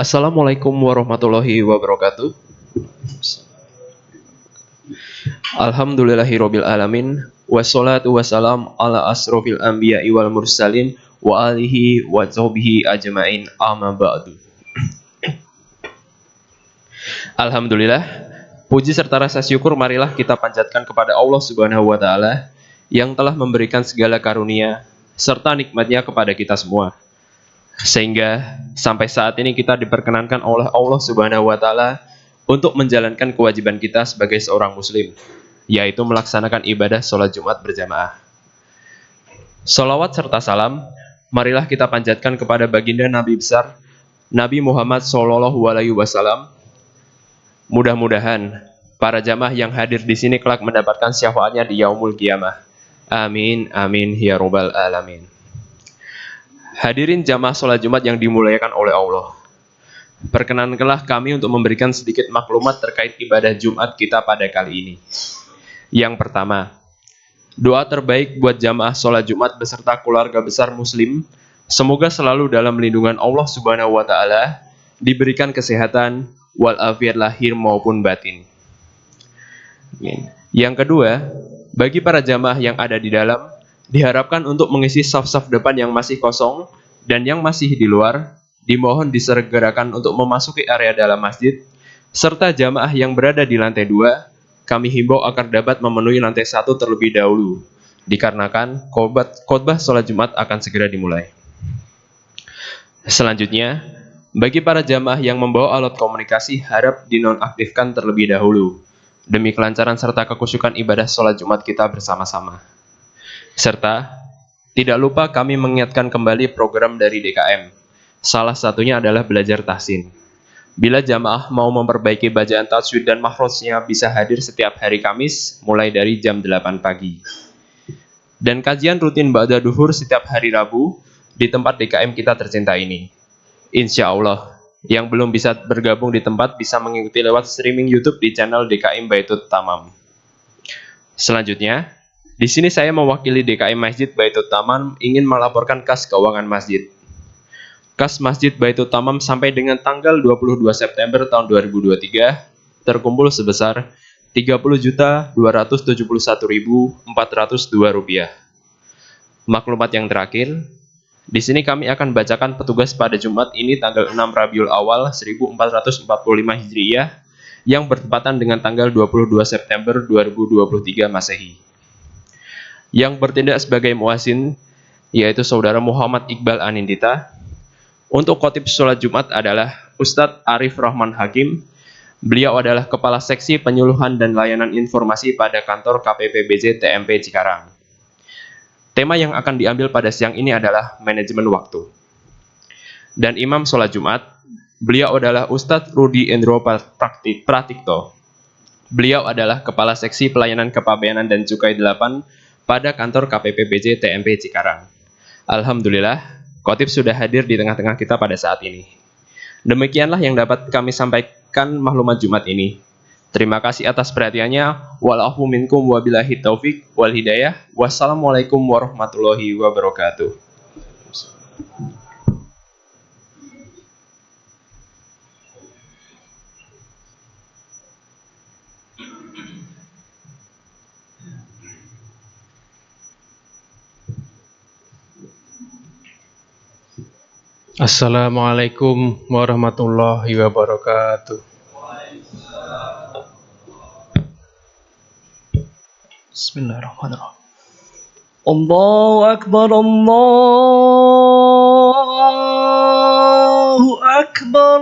Assalamualaikum warahmatullahi wabarakatuh. Alhamdulillahirabbil alamin wassalatu wassalam ala asrofil anbiya'i wal mursalin wa alihi wa sahbihi ajmain amma ba'du. Alhamdulillah, puji serta rasa syukur marilah kita panjatkan kepada Allah Subhanahu wa taala yang telah memberikan segala karunia serta nikmatnya kepada kita semua. Sehingga sampai saat ini kita diperkenankan oleh Allah Subhanahu wa taala untuk menjalankan kewajiban kita sebagai seorang muslim, yaitu melaksanakan ibadah sholat Jumat berjamaah. Salawat serta salam marilah kita panjatkan kepada baginda Nabi besar Nabi Muhammad SAW. Mudah-mudahan para jamaah yang hadir di sini kelak mendapatkan syafaatnya di yaumul qiyamah. Amin amin ya robbal alamin. Hadirin jamaah sholat Jumat yang dimuliakan oleh Allah. Perkenankanlah kami untuk memberikan sedikit maklumat terkait ibadah Jumat kita pada kali ini. Yang pertama, doa terbaik buat jamaah sholat Jumat beserta keluarga besar muslim, semoga selalu dalam lindungan Allah Subhanahu wa taala, diberikan kesehatan walafiat lahir maupun batin. Yang kedua, bagi para jamaah yang ada di dalam, diharapkan untuk mengisi saf-saf depan yang masih kosong dan yang masih di luar, dimohon disegerakan untuk memasuki area dalam masjid, serta jamaah yang berada di lantai 2, kami himbau agar dapat memenuhi lantai 1 terlebih dahulu, dikarenakan khotbah sholat Jumat akan segera dimulai. Selanjutnya, bagi para jamaah yang membawa alat komunikasi harap dinonaktifkan terlebih dahulu, demi kelancaran serta kekhusyukan ibadah sholat Jumat kita bersama-sama. Serta, tidak lupa kami mengingatkan kembali program dari DKM. Salah satunya adalah belajar tahsin. Bila jamaah mau memperbaiki bacaan tajwid dan makhrajnya bisa hadir setiap hari Kamis mulai dari jam 8 pagi. Dan kajian rutin ba'da duhur setiap hari Rabu di tempat DKM kita tercinta ini. Insya Allah, yang belum bisa bergabung di tempat bisa mengikuti lewat streaming YouTube di channel DKM Baitut Tamam. Selanjutnya, di sini saya mewakili DKM Masjid Baitut Tamam ingin melaporkan kas keuangan masjid. Kas Masjid Baitut Tamam sampai dengan tanggal 22 September tahun 2023 terkumpul sebesar Rp30.271.402. Maklumat yang terakhir, di sini kami akan bacakan petugas pada Jumat ini tanggal 6 Rabiul Awal 1445 Hijriyah yang bertepatan dengan tanggal 22 September 2023 Masehi. Yang bertindak sebagai muazzin yaitu Saudara Muhammad Iqbal Anindita. Untuk khotib sholat Jumat adalah Ustadz Arif Rahman Hakim. Beliau adalah Kepala Seksi Penyuluhan dan Layanan Informasi pada kantor KPPBJ TMP Cikarang. Tema yang akan diambil pada siang ini adalah manajemen waktu. Dan imam sholat Jumat, beliau adalah Ustadz Rudi Endro Pratikto. Beliau adalah Kepala Seksi Pelayanan Kepabeanan dan Cukai 8 pada kantor KPPBJ TMP Cikarang. Alhamdulillah, khotib sudah hadir di tengah-tengah kita pada saat ini. Demikianlah yang dapat kami sampaikan maklumat Jumat ini. Terima kasih atas perhatiannya. Walafu minkum wabillahi taufik wal hidayah. Wassalamualaikum warahmatullahi wabarakatuh. Assalamualaikum warahmatullahi wabarakatuh. Bismillahirrahmanirrahim. Allahu Akbar, Allahu Akbar,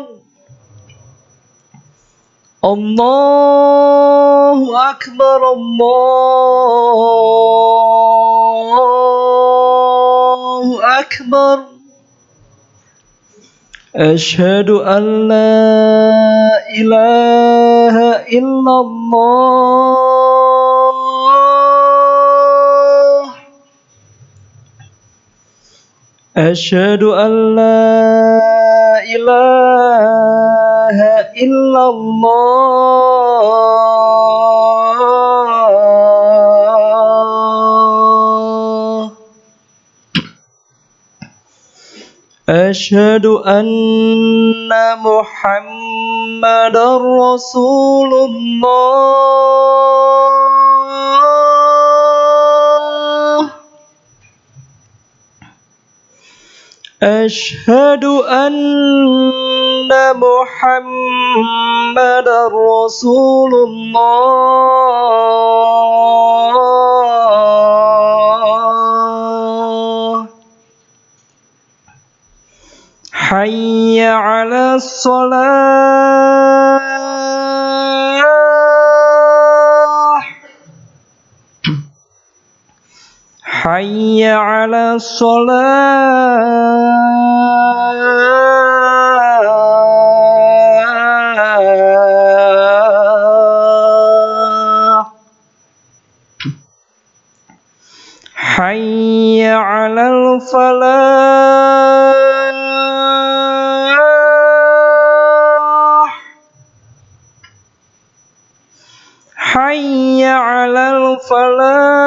Allahu Akbar, Allahu Akbar. Asyhadu an la ilaha illallah. Asyhadu an la ilaha illallah. أشهد أن محمد رسول الله أشهد أن محمد رسول الله حي على الصلاة حي على الصلاة حي على الفلاح حي على الفلاح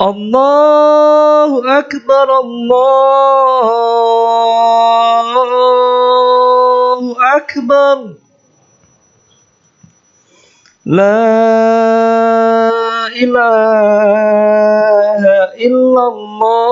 الله أكبر الله أكبر لا إله إلا الله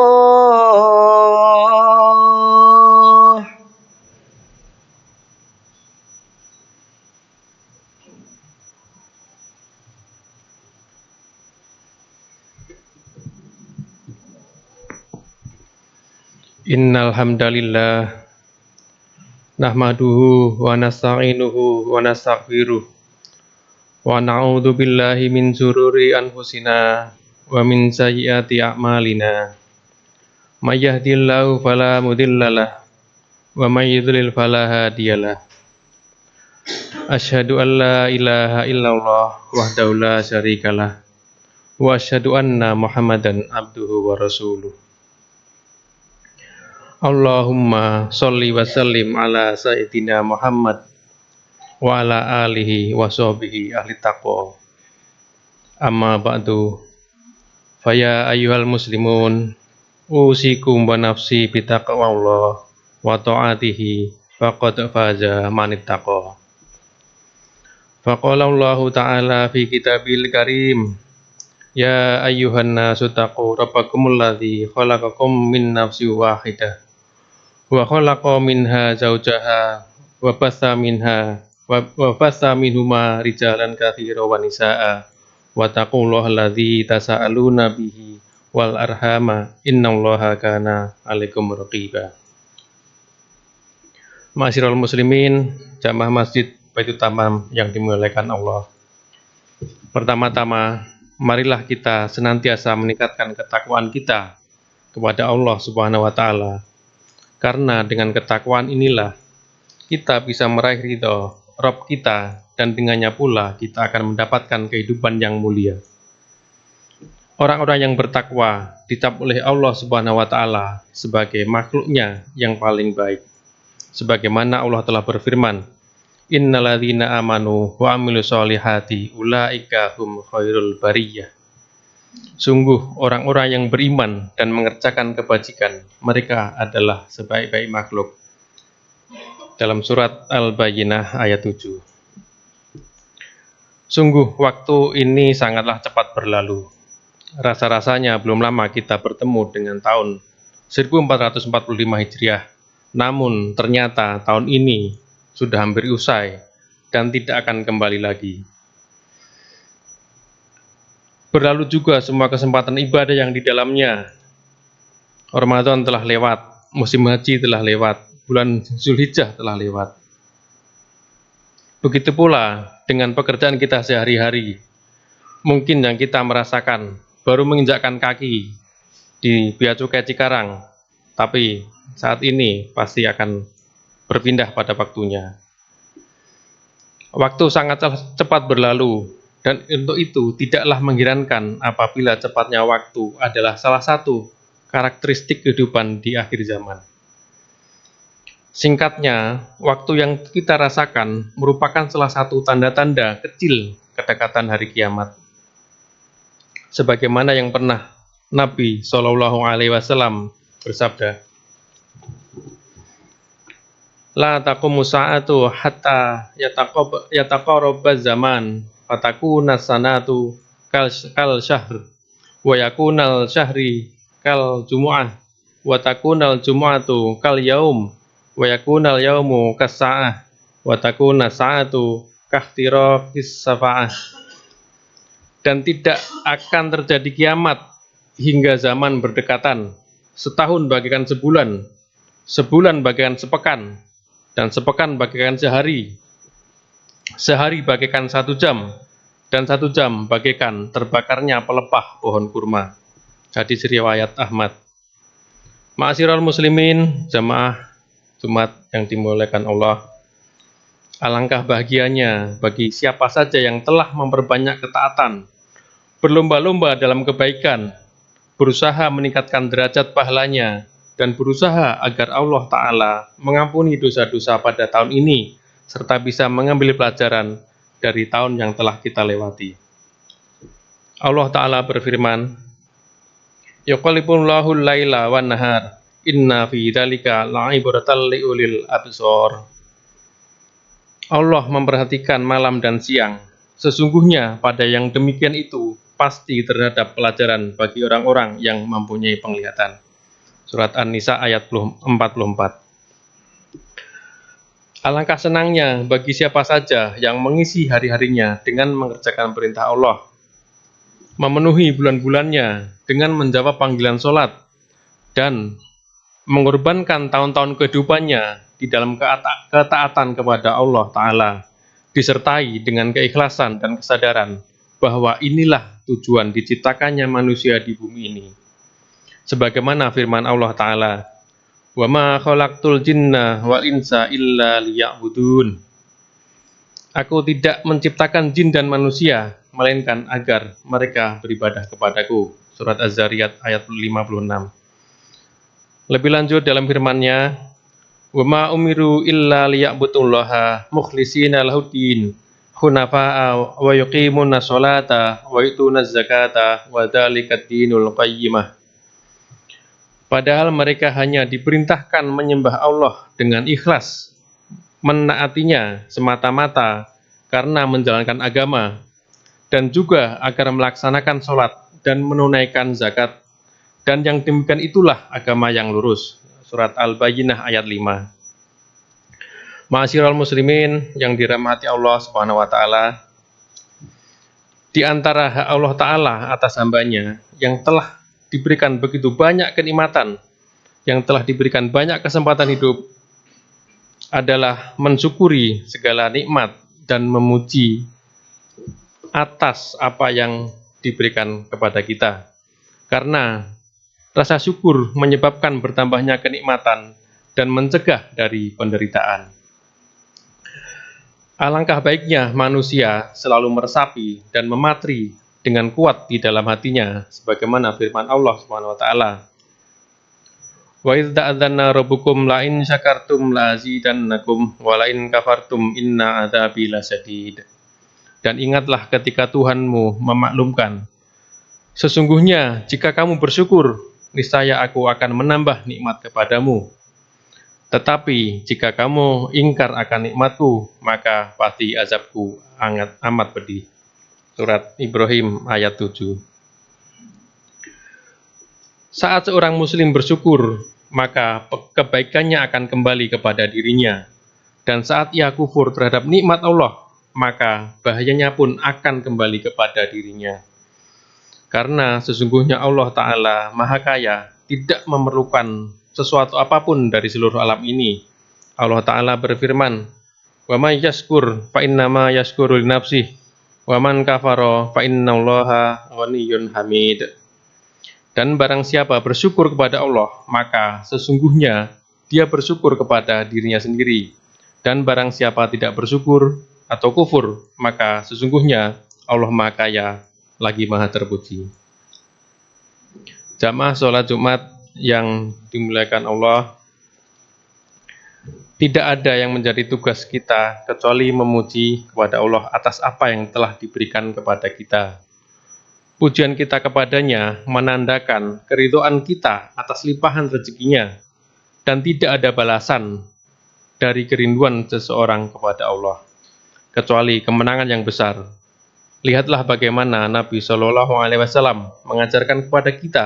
Innal hamdalillah nahmaduhu wa nasta'inuhu wa nastaghfiruh wa na'udzu billahi min syururi anfusina wa min sayyiati a'malina. May yahdihillahu fala mudhillalah wa may yudlil fala hadiyalah. Asyhadu an la ilaha illallah wahdahu la syarikalah wa asyhadu anna Muhammadan abduhu wa rasuluh. Allahumma sholli wa sallim ala sayyidina Muhammad wa ala alihi wa sahbihi ahli taqwa. Amma ba'du. Faya ayyuhal muslimun, usikum wa nafsi bitaqwallah wa ta'atihi faqad faza man ittaqa. Faqala Allah ta'ala fi kitabil karim, ya ayyuhan nasu taqu rabbakumul ladzi khalaqakum min nafsin wahidah wa khalaqa minha zawjaha wa bassa minhuma rijalan katsiran wa nisaa'a wa taqullaha alladzi tasaaluna bihi wal arhama innallaha kana 'alaikum raqiba. Ma'asyiral muslimin, jamaah Masjid Baitul Tamam yang dimuliakan Allah. Pertama-tama, marilah kita senantiasa meningkatkan ketakwaan kita kepada Allah Subhanahu wa taala. Karena dengan ketakwaan inilah kita bisa meraih ridho Rabb kita, dan dengannya pula kita akan mendapatkan kehidupan yang mulia. Orang-orang yang bertakwa dicap oleh Allah Subhanahu wa taala sebagai makhluknya yang paling baik. Sebagaimana Allah telah berfirman, innalladzina amanu wa amilus solihati ulaika hum khairul bariyah. Sungguh orang-orang yang beriman dan mengerjakan kebajikan, mereka adalah sebaik-baik makhluk. Dalam surat Al-Bayyinah ayat 7. Sungguh waktu ini sangatlah cepat berlalu. Rasa-rasanya belum lama kita bertemu dengan tahun 1445 Hijriah. Namun ternyata tahun ini sudah hampir usai dan tidak akan kembali lagi. Berlalu juga semua kesempatan ibadah yang di dalamnya. Ramadan telah lewat, musim haji telah lewat, bulan Zulhijjah telah lewat. Begitu pula dengan pekerjaan kita sehari-hari. Mungkin yang kita merasakan baru menginjakkan kaki di Bea Cukai Cikarang, tapi saat ini pasti akan berpindah pada waktunya. Waktu sangat cepat berlalu. Dan untuk itu tidaklah mengherankan apabila cepatnya waktu adalah salah satu karakteristik kehidupan di akhir zaman. Singkatnya, waktu yang kita rasakan merupakan salah satu tanda-tanda kecil kedekatan hari kiamat. Sebagaimana yang pernah Nabi Shallallahu Alaihi Wasallam bersabda, La taqumu sa'atu hatta yataqarraba zaman fatakuna sanatu kal syahr wa yakunal syahri kal jumu'ah wa takunal jumu'atu kal yaum wa yakunal yaumu kas sa'ah wa takuna sa'atu kahtiraqis safa'ah. Dan tidak akan terjadi kiamat hingga zaman berdekatan, setahun bagaikan sebulan, sebulan bagaikan sepekan, dan sepekan bagaikan sehari, sehari bagaikan 1 jam, dan 1 jam bagaikan terbakarnya pelepah pohon kurma. Hadis riwayat Ahmad. Ma'asyiral muslimin, jamaah Jumat yang dimuliakan Allah. Alangkah bahagianya bagi siapa saja yang telah memperbanyak ketaatan, berlomba-lomba dalam kebaikan, berusaha meningkatkan derajat pahalanya, dan berusaha agar Allah Ta'ala mengampuni dosa-dosa pada tahun ini, serta bisa mengambil pelajaran dari tahun yang telah kita lewati. Allah Ta'ala berfirman, Yuqallibullahu laila wan nahar, inna fi dzalika la'ibratan liulil absar. Allah memperhatikan malam dan siang. Sesungguhnya pada yang demikian itu pasti terhadap pelajaran bagi orang-orang yang mempunyai penglihatan. Surat An-Nisa ayat 44. Alangkah senangnya bagi siapa saja yang mengisi hari-harinya dengan mengerjakan perintah Allah, memenuhi bulan-bulannya dengan menjawab panggilan sholat, dan mengorbankan tahun-tahun kehidupannya di dalam ketaatan kepada Allah Ta'ala, disertai dengan keikhlasan dan kesadaran bahwa inilah tujuan diciptakannya manusia di bumi ini. Sebagaimana firman Allah Ta'ala, wa ma khalaqtul jinna wal insa illa liya'budun. Aku tidak menciptakan jin dan manusia, melainkan agar mereka beribadah kepadaku. Surat Az-Zariyat ayat 56. Lebih lanjut dalam firman-Nya, wa ma umiru illa liya'budullaha mukhlishina lahuddin hunafa'a wa yuqimuna sholata wa yutuna zakata wa dzalikad dinul qayyimah. Padahal mereka hanya diperintahkan menyembah Allah dengan ikhlas, menaatinya semata-mata karena menjalankan agama, dan juga agar melaksanakan sholat dan menunaikan zakat, dan yang demikian itulah agama yang lurus. Surat Al-Bayyinah ayat 5. Ma'asyiral muslimin yang dirahmati Allah Subhanahu wa Ta'ala, di antara hak Allah Ta'ala atas hambanya yang telah diberikan begitu banyak kenikmatan, yang telah diberikan banyak kesempatan hidup, adalah mensyukuri segala nikmat dan memuji atas apa yang diberikan kepada kita. Karena rasa syukur menyebabkan bertambahnya kenikmatan dan mencegah dari penderitaan. Alangkah baiknya manusia selalu meresapi dan mematri dengan kuat di dalam hatinya, sebagaimana firman Allah Subhanahu wa Ta'ala, wa idz ta'adzana rabbukum la in syakartum la azidannakum wa la in kafartum inna adzabi lasyadid. Dan ingatlah ketika Tuhanmu memaklumkan, sesungguhnya jika kamu bersyukur, niscaya aku akan menambah nikmat kepadamu. Tetapi jika kamu ingkar akan nikmatku, maka pasti azabku amat pedih. Surat Ibrahim ayat 7. Saat seorang muslim bersyukur, maka kebaikannya akan kembali kepada dirinya. Dan saat ia kufur terhadap nikmat Allah, maka bahayanya pun akan kembali kepada dirinya. Karena sesungguhnya Allah Ta'ala Maha Kaya, tidak memerlukan sesuatu apapun dari seluruh alam ini. Allah Ta'ala berfirman, wa may yashkur fa innama yashkuru li nafsihi wa man kafara fa innallaha ghaniyyun hamid. Dan barang siapa bersyukur kepada Allah, maka sesungguhnya dia bersyukur kepada dirinya sendiri. Dan barang siapa tidak bersyukur atau kufur, maka sesungguhnya Allah Maha Kaya lagi Maha terpuji. Jamaah sholat Jumat yang dimuliakan Allah, Tidak ada yang menjadi tugas kita kecuali memuji kepada Allah atas apa yang telah diberikan kepada kita. Pujian kita kepadanya menandakan keridhaan kita atas limpahan rezekinya, dan tidak ada balasan dari kerinduan seseorang kepada Allah, kecuali kemenangan yang besar. Lihatlah bagaimana Nabi Shallallahu Alaihi Wasallam mengajarkan kepada kita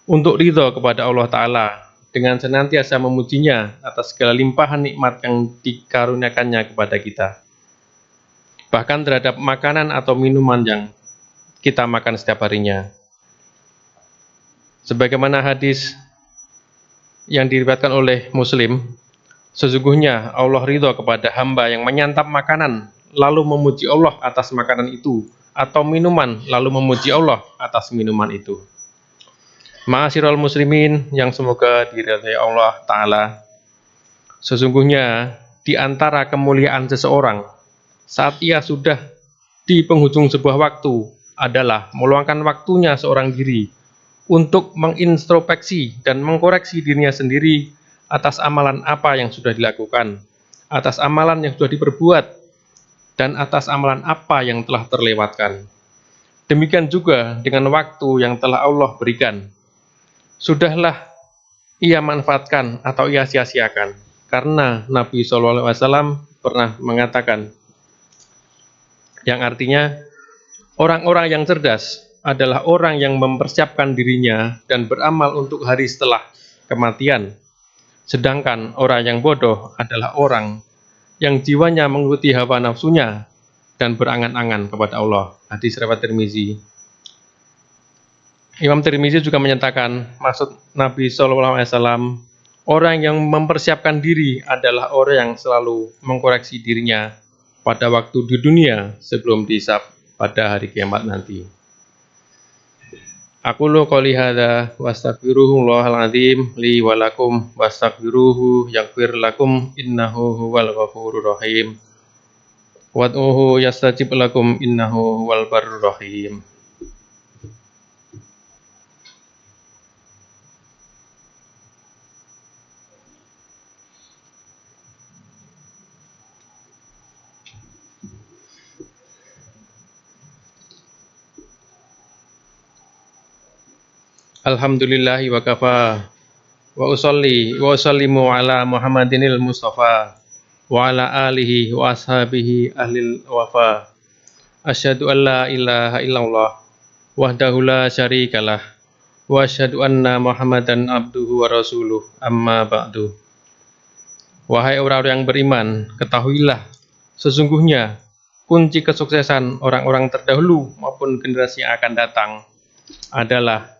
untuk ridho kepada Allah Ta'ala dengan senantiasa memujinya atas segala limpahan nikmat yang dikaruniakannya kepada kita. Bahkan terhadap makanan atau minuman yang kita makan setiap harinya. Sebagaimana hadis yang diriwayatkan oleh Muslim, sesungguhnya Allah ridho kepada hamba yang menyantap makanan lalu memuji Allah atas makanan itu, atau minuman lalu memuji Allah atas minuman itu. Ma'asyiral muslimin yang semoga diridhai Allah Ta'ala, sesungguhnya di antara kemuliaan seseorang saat ia sudah di penghujung sebuah waktu adalah meluangkan waktunya seorang diri untuk mengintrospeksi dan mengkoreksi dirinya sendiri atas amalan apa yang sudah dilakukan, atas amalan yang sudah diperbuat, dan atas amalan apa yang telah terlewatkan. Demikian juga dengan waktu yang telah Allah berikan. Sudahlah ia manfaatkan atau ia sia-siakan, karena Nabi SAW pernah mengatakan, yang artinya orang-orang yang cerdas adalah orang yang mempersiapkan dirinya dan beramal untuk hari setelah kematian, sedangkan orang yang bodoh adalah orang yang jiwanya mengikuti hawa nafsunya dan berangan-angan kepada Allah. Hadis riwayat Tirmizi. Imam Tirmizi juga menyatakan maksud Nabi SAW, orang yang mempersiapkan diri adalah orang yang selalu mengkoreksi dirinya pada waktu di dunia sebelum dihisab pada hari kiamat nanti. Aqulu qouli hadza wa astaghfirullahal azim li wa lakum wastaghfiruhu yaghfir lakum innahu huwal ghafurur rahim. Wad'uhu yastajib lakum innahu huwal barrur rahim. Alhamdulillahi wa kafa wa usolli wa usallimu ala Muhammadinil Mustafa wa ala alihi wa ashabihi ahlil wafa. Asyhadu an la ilaha illallah wahdahu la syarikalah wa asyhadu anna Muhammadan abduhu wa rasuluh, amma ba'du. Wahai orang-orang yang beriman, ketahuilah sesungguhnya kunci kesuksesan orang-orang terdahulu maupun generasi yang akan datang adalah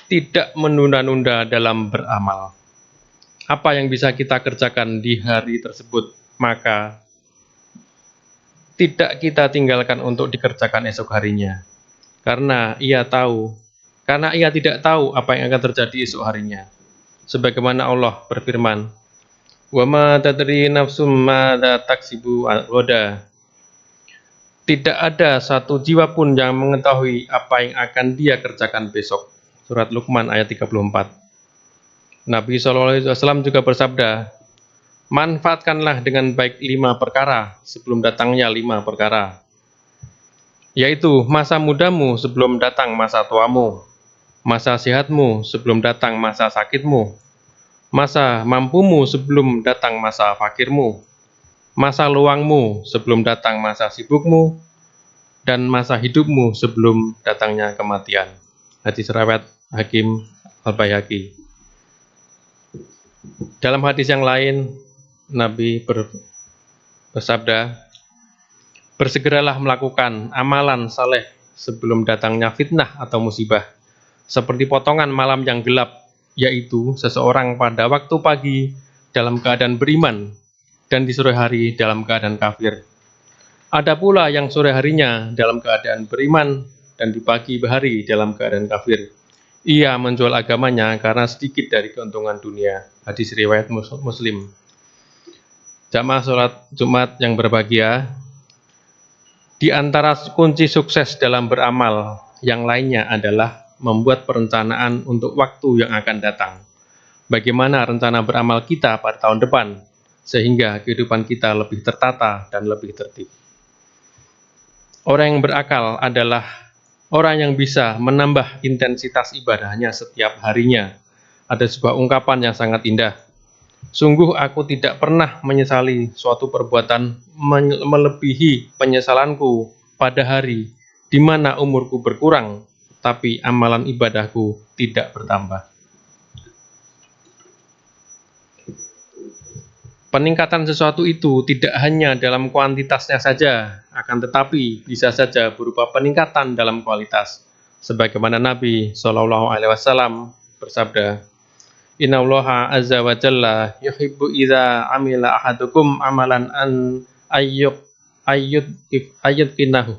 tidak menunda-nunda dalam beramal. Apa yang bisa kita kerjakan di hari tersebut, maka tidak kita tinggalkan untuk dikerjakan esok harinya. Karena ia tidak tahu apa yang akan terjadi esok harinya. Sebagaimana Allah berfirman, "Wa ma tadri nafsum madza taksibu ghadan." Tidak ada satu jiwa pun yang mengetahui apa yang akan dia kerjakan besok. Surat Luqman ayat 34. Nabi SAW juga bersabda, manfaatkanlah dengan baik 5 perkara sebelum datangnya 5 perkara, yaitu masa mudamu sebelum datang masa tuamu, masa sehatmu sebelum datang masa sakitmu, masa mampumu sebelum datang masa fakirmu, masa luangmu sebelum datang masa sibukmu, dan masa hidupmu sebelum datangnya kematian. Hadis riwayat Hakim Al-Baihaqi. Dalam hadis yang lain, Nabi bersabda, bersegeralah melakukan amalan saleh sebelum datangnya fitnah atau musibah, seperti potongan malam yang gelap, yaitu seseorang pada waktu pagi dalam keadaan beriman dan di sore hari dalam keadaan kafir. Ada pula yang sore harinya dalam keadaan beriman dan di pagi hari dalam keadaan kafir. Ia menjual agamanya karena sedikit dari keuntungan dunia. Hadis riwayat Muslim. Jamaah sholat Jumat yang berbahagia, di antara kunci sukses dalam beramal yang lainnya adalah membuat perencanaan untuk waktu yang akan datang. bagaimana rencana beramal kita pada tahun depan, sehingga kehidupan kita lebih tertata dan lebih tertib. Orang yang berakal adalah orang yang bisa menambah intensitas ibadahnya setiap harinya. Ada sebuah ungkapan yang sangat indah. Sungguh aku tidak pernah menyesali suatu perbuatan melebihi penyesalanku pada hari di mana umurku berkurang, tapi amalan ibadahku tidak bertambah. Peningkatan sesuatu itu tidak hanya dalam kuantitasnya saja, akan tetapi bisa saja berupa peningkatan dalam kualitas. Sebagaimana Nabi SAW bersabda, Innallaha azza wa jalla yuhibbu idza amila ahadukum amalan an ayyudkinahu.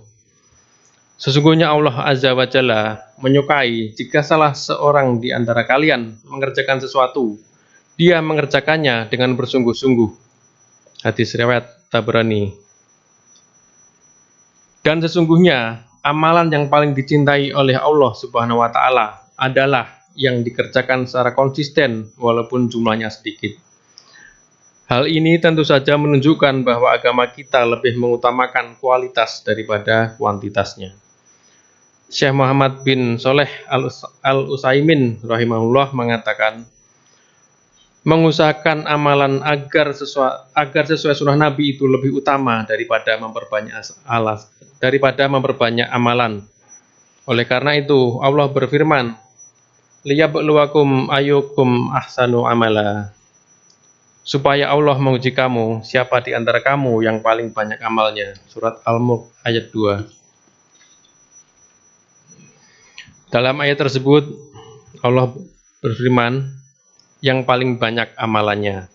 Sesungguhnya Allah azza wa jalla menyukai jika salah seorang di antara kalian mengerjakan sesuatu, dia mengerjakannya dengan bersungguh-sungguh. Hadis riwayat Tabrani. Dan sesungguhnya amalan yang paling dicintai oleh Allah Subhanahu wa taala adalah yang dikerjakan secara konsisten walaupun jumlahnya sedikit. Hal ini tentu saja menunjukkan bahwa agama kita lebih mengutamakan kualitas daripada kuantitasnya. Syekh Muhammad bin Shalih Al-Utsaimin rahimahullah mengatakan, mengusahakan amalan agar sesuai sunnah Nabi itu lebih utama daripada memperbanyak amalan. Oleh karena itu Allah berfirman, liyabluwakum ayyukum ahsanu amala. Supaya Allah menguji kamu, siapa di antara kamu yang paling banyak amalnya. Surat Al-Mulk ayat 2. Dalam ayat tersebut, Allah berfirman, yang paling banyak amalannya.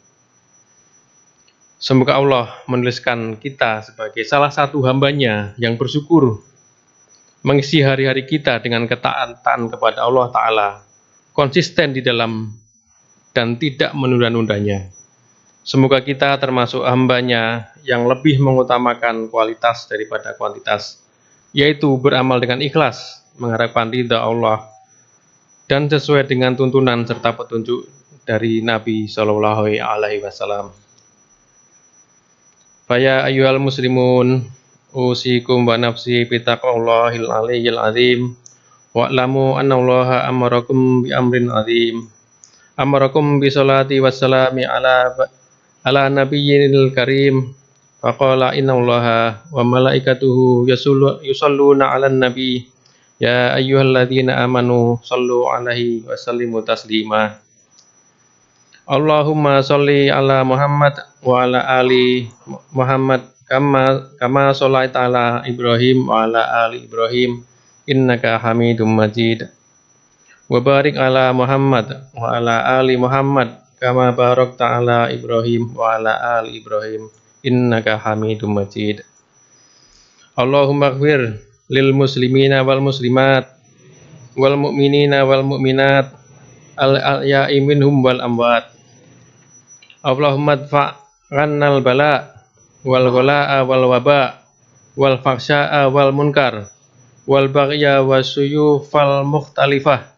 Semoga Allah menuliskan kita sebagai salah satu hambanya yang bersyukur, mengisi hari-hari kita dengan ketaatan kepada Allah Ta'ala, konsisten di dalam dan tidak menunda-nundanya. Semoga kita termasuk hambanya yang lebih mengutamakan kualitas daripada kuantitas, yaitu beramal dengan ikhlas, mengharapkan ridha Allah, dan sesuai dengan tuntunan serta petunjuk dari Nabi Shallallahu Alaihi Wasallam. Faya ayyuhal muslimun, usikum wa nafsi bitaqwallahil aliyyil azim. Wa'lamu annallaha amarakum bi amrin azim. Amarakum bi salati wassalami ala nabiyyil karim. Faqala innallaha wa malaikatuhu yusalluna 'alan nabi. Ya ayyuhalladzina amanu sallu 'alaihi wa sallimu taslima. Allahumma sholli ala Muhammad wa ala ali Muhammad kama shallaita ala Ibrahim wa ala ali Ibrahim innaka Hamidum Majid. Wa barik ala Muhammad wa ala ali Muhammad kama barakta ala Ibrahim wa ala ali Ibrahim innaka Hamidum Majid. Allahumma ighfir lil muslimina wal muslimat wal mu'minina wal mu'minat al ahya'i minhum wal amwat. Allahumma dfa'annal bala wal ghalaa wal waba wal faksha'a wal munkar wal baghya wasuyufal mukhtalifah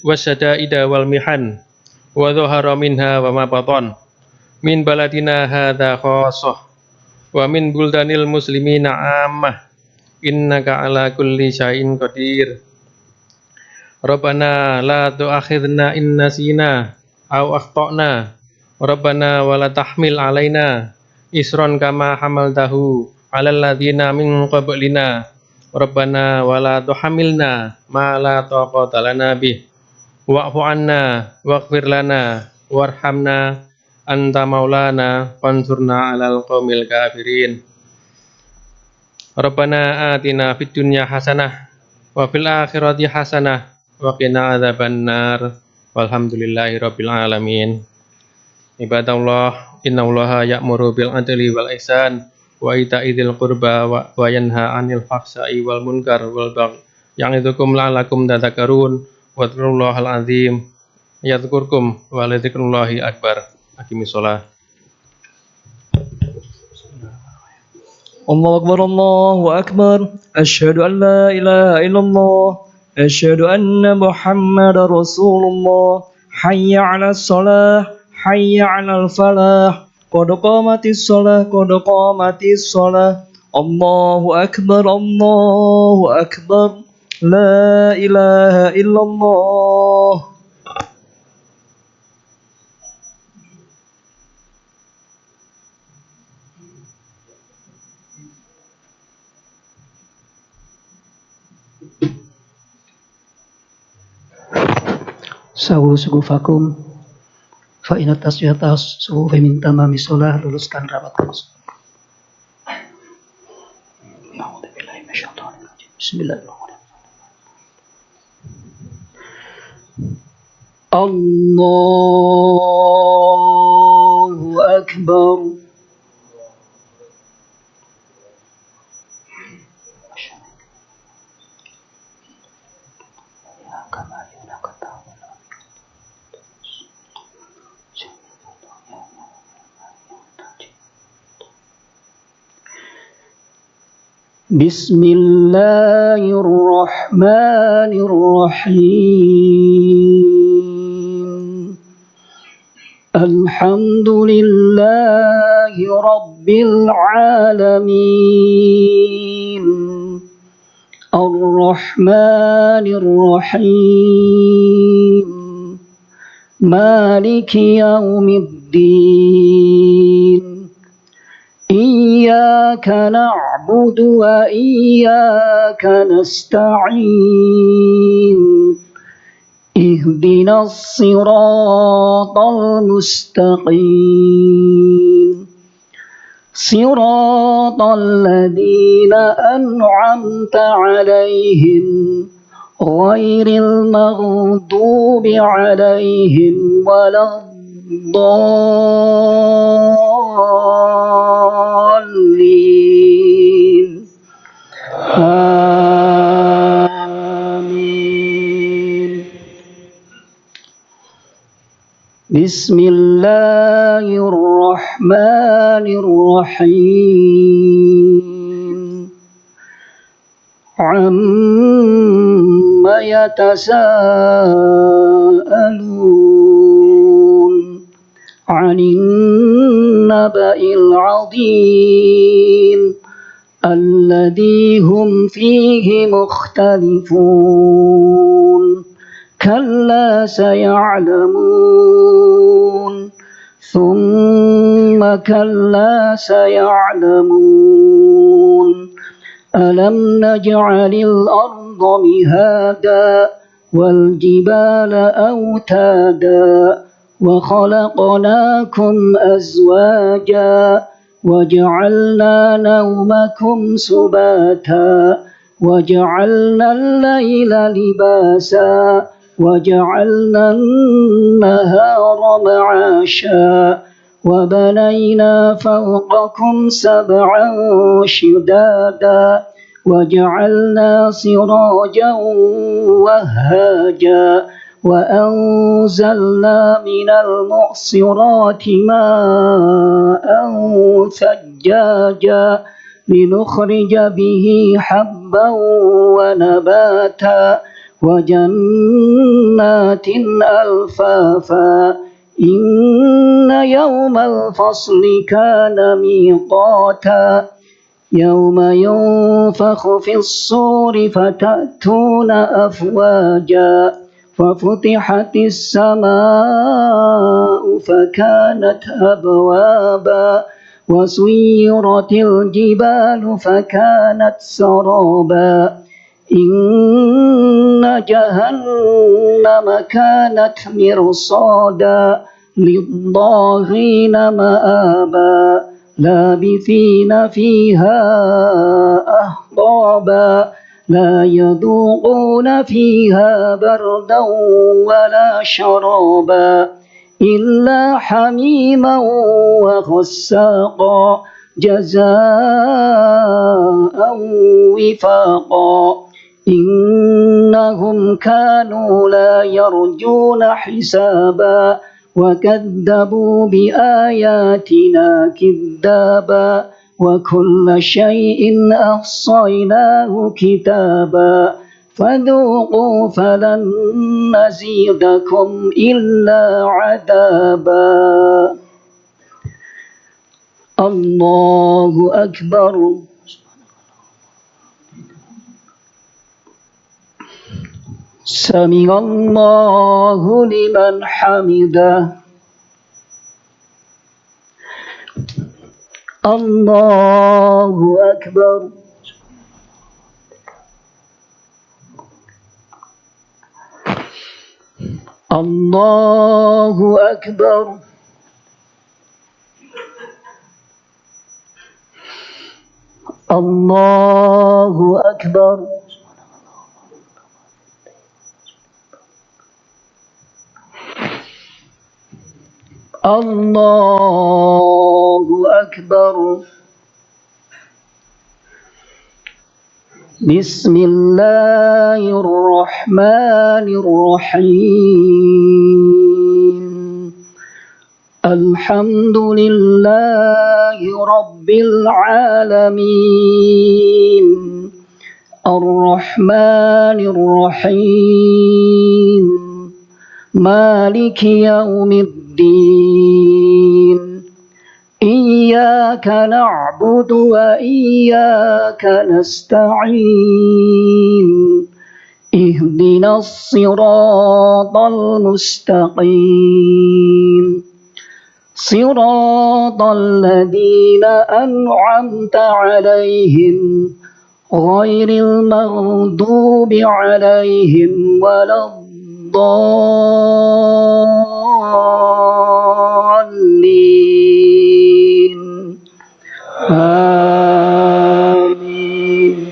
wasyada'ida wal mihan wa dhahara minha wa ma batan min baladina hadha khassah wa min buldanil muslimina ammah innaka ala kulli syai'in qadir. Rabbana la tu'akhidna in nasina aw akhtana. Rabbana wa la tahmil alaina isran kama hamaltahu 'alal ladzina min qablina. Rabbana wa la tuhammilna ma la taqata lana bih. Wa'fu 'anna waghfir lana warhamna anta maulana fansurna 'alal qaumil kafirin. Rabbana atina fid dunya hasanah wa fil akhirati hasanah wa qina adzabannar. Walhamdulillahi rabbil alamin. Ibadallah, innallaha ya'muru bil adli wal ihsan wa ita'i dzil qurba wa yanha 'anil fahsya'i wal munkar wal baghi ya'idzukum la'allakum tadhakkarun. Wadhkurullahal azim yadhkurkum wa ladzikrullahi akbar. Aqimis shalah. الله أكبر الله أكبر أشهد أن لا إله إلا الله أشهد أن محمد رسول الله حي على الصلاة حي على الفلاح قد قامت الصلاة قد قامت الصلاة الله أكبر الله أكبر لا إله إلا الله. Sawu sugufakum fa inat tasbihata suhufi min tamami sholah. Luluskan rapat kamus. Bismillahirrahmanirrahim. Allahu Akbar. Bismillahirrahmanirrahim. Alhamdulillahi Rabbil Alamin. Ar-Rahmanir-Rahim. Maliki Yawmiddin. Iyyaka na'budu wa iyyaka nasta'in. Ihdinas siratal mustaqim. Siratal ladzina an'amta 'alaihim ghairil maghdubi 'alaihim waladdallin. Amin. Bismillahirrahmanirrahim. Amma yatasaalun 'anil naba'il 'adzim alladzi hum fihi mukhtalifun. Kalla saya'lamun thumma kalla saya'lamun. Alam naj'alil arda mihada wal jibala awtada wa khalaqnakum azwaja wa ja'alna nawmakum subata wa ja'alna al-layla libasa wa ja'alna an-nahara ma'asha wa banayna fawqakum sab'an shidada wa ja'alna sirajan wahhaja wa anzalna minal mu'sirati ma'an thajjaja linukhrija bihi habban wa nabata wa jannatin alfafa. Inna yawmal fasli kana miqata yawma yunfakhu fis-suri fatatuna afwaja fafutihatis samaa'u fakanat abwaba wa suyyiratil jibalu fakanat saraba. Inna jahannama kanat mirsada liddaghina ma'aba labithina fiha ahqaba la yaduquna fiha bardan wala sharaba illa hamiman wa ghassaqa jazaa'an wifaqa. Innahum kanu la yarjuna hisaba wa kadzabu bi ayatina kidzaba wa kulla syai'in ahsaynahu kitaba فذوقوا فلن نزيدكم إلا عذابا. الله أكبر. سمع الله لمن حمده. الله أكبر. الله أكبر. الله أكبر. الله أكبر. بسم الله الرحمن الرحيم. الحمد لله رب العالمين. الرحمن الرحيم. مالك يوم الدين. إياك نعبد وإياك نستعين. اهدنا الصراط المستقيم. صراط الذين أنعمت عليهم غير المغضوب عليهم ولا الضالين. آمين.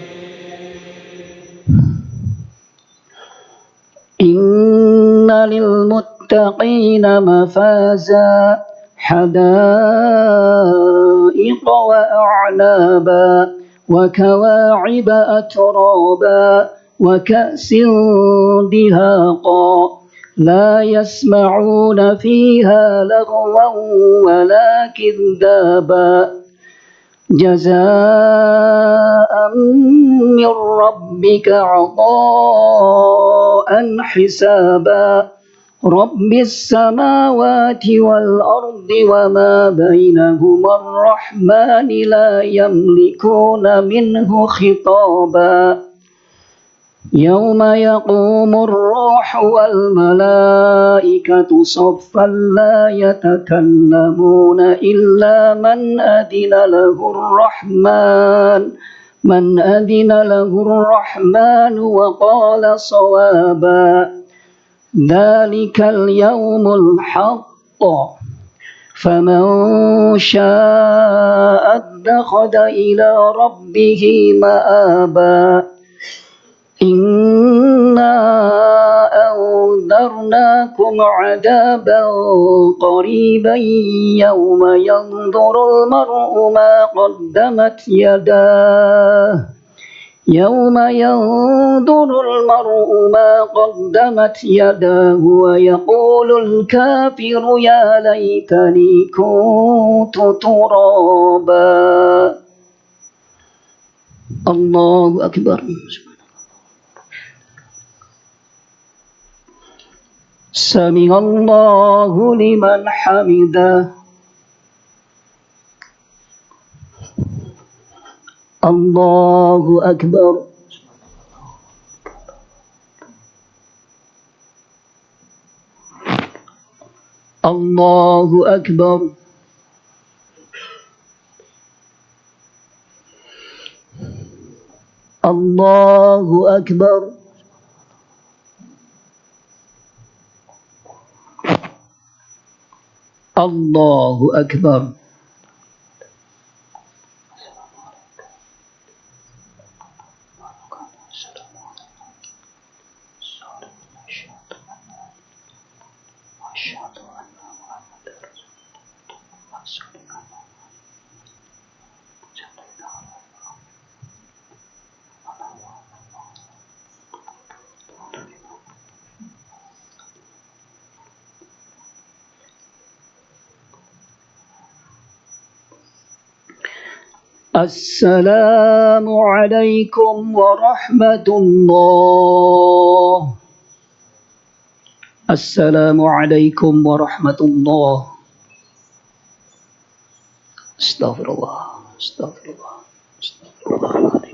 إن للمتقين مفازا حدائق وأعنابا وكواعب أترابا وكأس دهاقا لا يسمعون فيها لغوا ولا كذابا جزاء من ربك عطاء حسابا رب السماوات والأرض وما بينهما الرحمن لا يملكون منه خطابا يوم يقوم الروح والملائكة صفا لا يتكلمون إلا من أذن له الرحمن وقال صوابا ذلك اليوم الحق فمن شاء اتخذ إلى ربه مآبا إنا أنذرناكم عذابا قريبا يوم ينظر المرء ما قدمت يداه ويقول الكافر يا ليتني كنت ترابا. الله أكبر. سمع الله لمن حمده. الله أكبر. الله أكبر. الله أكبر. الله أكبر. السلام عليكم ورحمة الله. السلام عليكم ورحمة الله. استغفر الله. استغفر الله. استغفر الله العظيم.